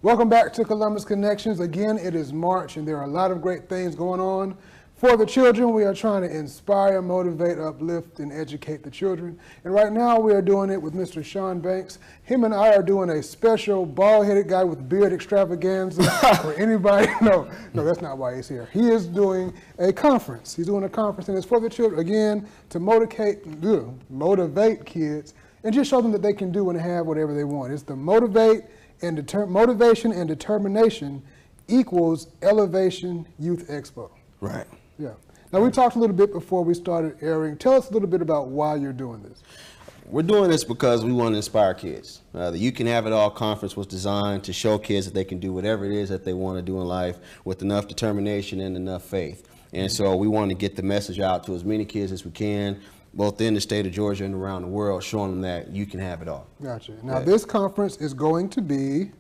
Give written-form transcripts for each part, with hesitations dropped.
Welcome back to Columbus Connections. Again, it is March and there are a lot of great things going on. For the children, we are trying to inspire, motivate, uplift, and educate the children. And right now we are doing it with Mr. Sean Banks. Him and I are doing a special bald-headed guy with beard extravaganza for anybody. No, that's not why he's here. He is doing a conference. He's doing a conference and it's for the children, again, to motivate kids and just show them that they can do and have whatever they want. It's the motivation and determination equals Elevation Youth Expo. Right. Yeah. Now, we talked a little bit before we started airing. Tell us a little bit about why you're doing this. We're doing this because we want to inspire kids. The You Can Have It All conference was designed to show kids that they can do whatever it is that they want to do in life with enough determination and enough faith. And so we want to get the message out to as many kids as we can, both in the state of Georgia and around the world, showing them that you can have it all. Gotcha. Now, this conference is going to be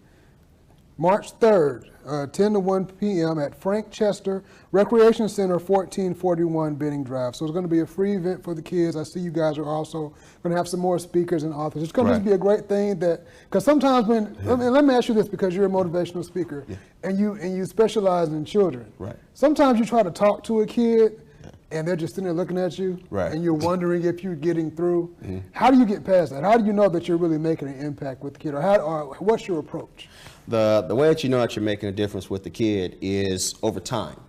March 3rd, 10 to 1 p.m. at Frank Chester Recreation Center, 1441 Benning Drive. So it's going to be a free event for the kids. I see you guys are also going to have some more speakers and authors. It's going to just be a great thing because sometimes let me ask you this, because you're a motivational speaker and you specialize in children. Right. Sometimes you try to talk to a kid and they're just sitting there looking at you, and you're wondering if you're getting through. How do you get past that? How do you know that you're really making an impact with the kid, or what's your approach? The way that you know that you're making a difference with the kid is over time.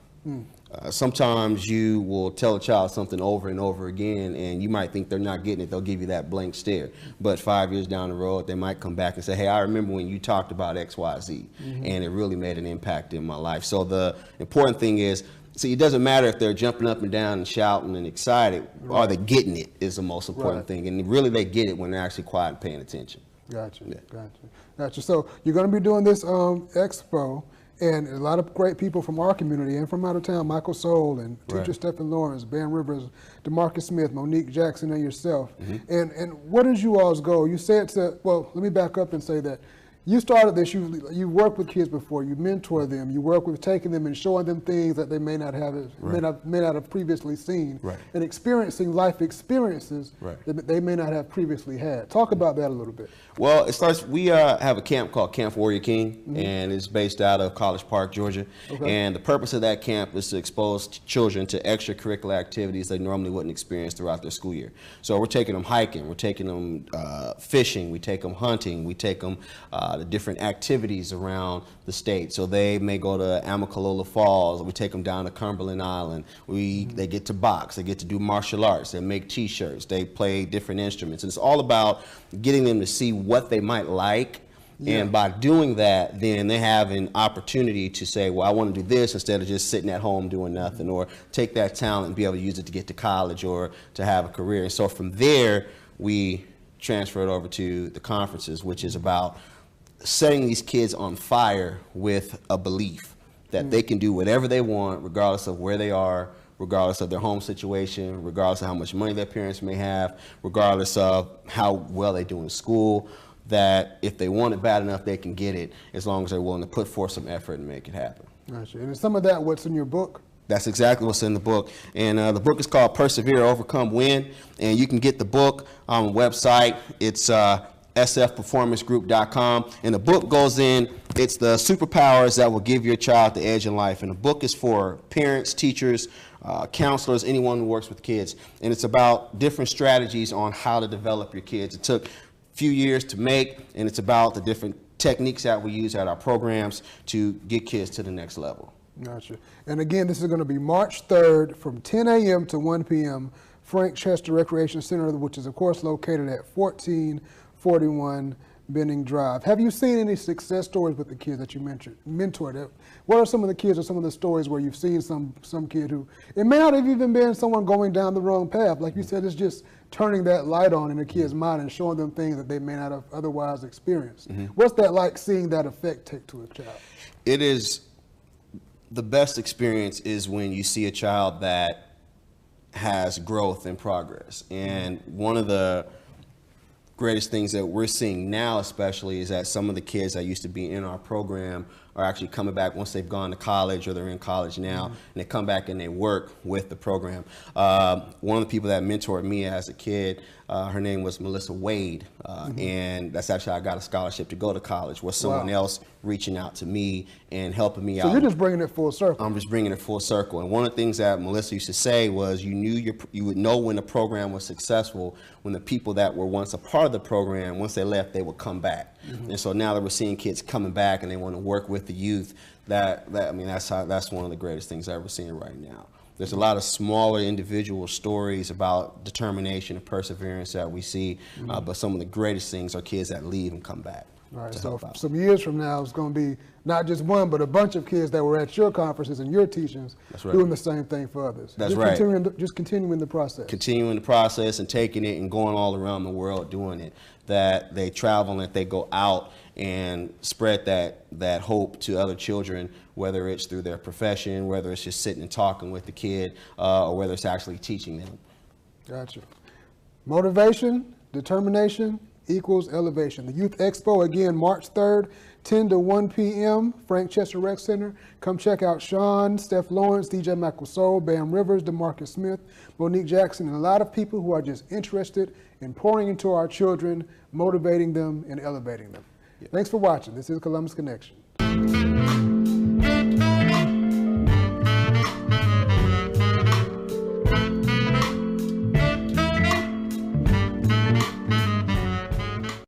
Sometimes you will tell a child something over and over again, and you might think they're not getting it. They'll give you that blank stare. But 5 years down the road, they might come back and say, hey, I remember when you talked about X, Y, Z, and it really made an impact in my life. So the important thing is, see, it doesn't matter if they're jumping up and down and shouting and excited. Are they getting it is the most important thing. And really they get it when they're actually quiet and paying attention. Gotcha. So you're going to be doing this expo, and a lot of great people from our community and from out of town, Michael Soul and teacher Stephen Lawrence, Ben Rivers, DeMarcus Smith, Monique Jackson, and yourself. And what is you all's goal? You said well, let me back up and say that you started this, you worked with kids before, you mentor them, you work with taking them and showing them things that they may not have previously seen, and experiencing life experiences that they may not have previously had. Talk about that a little bit. Well, it starts, we have a camp called Camp Warrior King, and it's based out of College Park, Georgia. And the purpose of that camp is to expose children to extracurricular activities they normally wouldn't experience throughout their school year. So we're taking them hiking, we're taking them fishing, we take them hunting, we take them the different activities around the state. So they may go to Amicalola Falls, we take them down to Cumberland Island, they get to box, they get to do martial arts, they make t-shirts, they play different instruments. And it's all about getting them to see what they might like. And by doing that, then they have an opportunity to say, well, I want to do this instead of just sitting at home doing nothing, or take that talent and be able to use it to get to college or to have a career. And so from there, we transfer it over to the conferences, which is about setting these kids on fire with a belief that they can do whatever they want, regardless of where they are, regardless of their home situation, regardless of how much money their parents may have, regardless of how well they do in school, that if they want it bad enough, they can get it, as long as they're willing to put forth some effort and make it happen. Gotcha. And some of that, what's in your book? That's exactly what's in the book. And the book is called Persevere, Overcome, Win. And you can get the book on the website. It's sfperformancegroup.com, and the book goes in, it's the superpowers that will give your child the edge in life. And the book is for parents, teachers, counselors, anyone who works with kids. And it's about different strategies on how to develop your kids. It took a few years to make, and it's about the different techniques that we use at our programs to get kids to the next level. Gotcha. And again, this is going to be March 3rd from 10 a.m. to 1 p.m. Frank Chester Recreation Center, which is, of course, located at 1441 Benning Drive. Have you seen any success stories with the kids that you mentored? What are some of the kids or some of the stories where you've seen some kid who, it may not have even been someone going down the wrong path. Like you said, it's just turning that light on in a kid's mind and showing them things that they may not have otherwise experienced. What's that like, seeing that effect take to a child? It is, the best experience is when you see a child that has growth and progress. And one of the greatest things that we're seeing now especially is that some of the kids that used to be in our program are actually coming back once they've gone to college, or they're in college now, and they come back and they work with the program. One of the people that mentored me as a kid, her name was Melissa Wade, and that's actually how I got a scholarship to go to college, where someone else reaching out to me and helping me out. So you're just bringing it full circle. I'm just bringing it full circle. And one of the things that Melissa used to say was you would know when the program was successful when the people that were once a part of the program, once they left, they would come back. And so now that we're seeing kids coming back and they want to work with the youth, that's one of the greatest things I've ever seen right now. There's a lot of smaller individual stories about determination and perseverance that we see, but some of the greatest things are kids that leave and come back. All right, so some years from now, it's going to be not just one, but a bunch of kids that were at your conferences and your teachings doing the same thing for others. That's right. Just continuing the process. Continuing the process and taking it and going all around the world doing it. That they travel and that they go out and spread that hope to other children, whether it's through their profession, whether it's just sitting and talking with the kid, or whether it's actually teaching them. Gotcha. Motivation, determination equals elevation. The Youth Expo, again, March 3rd, 10 to 1 p.m., Frank Chester Rec Center. Come check out Sean, Steph Lawrence, DJ Michael Soul, Bam Rivers, DeMarcus Smith, Monique Jackson, and a lot of people who are just interested in pouring into our children, motivating them, and elevating them. Thanks for watching. This is Columbus Connection.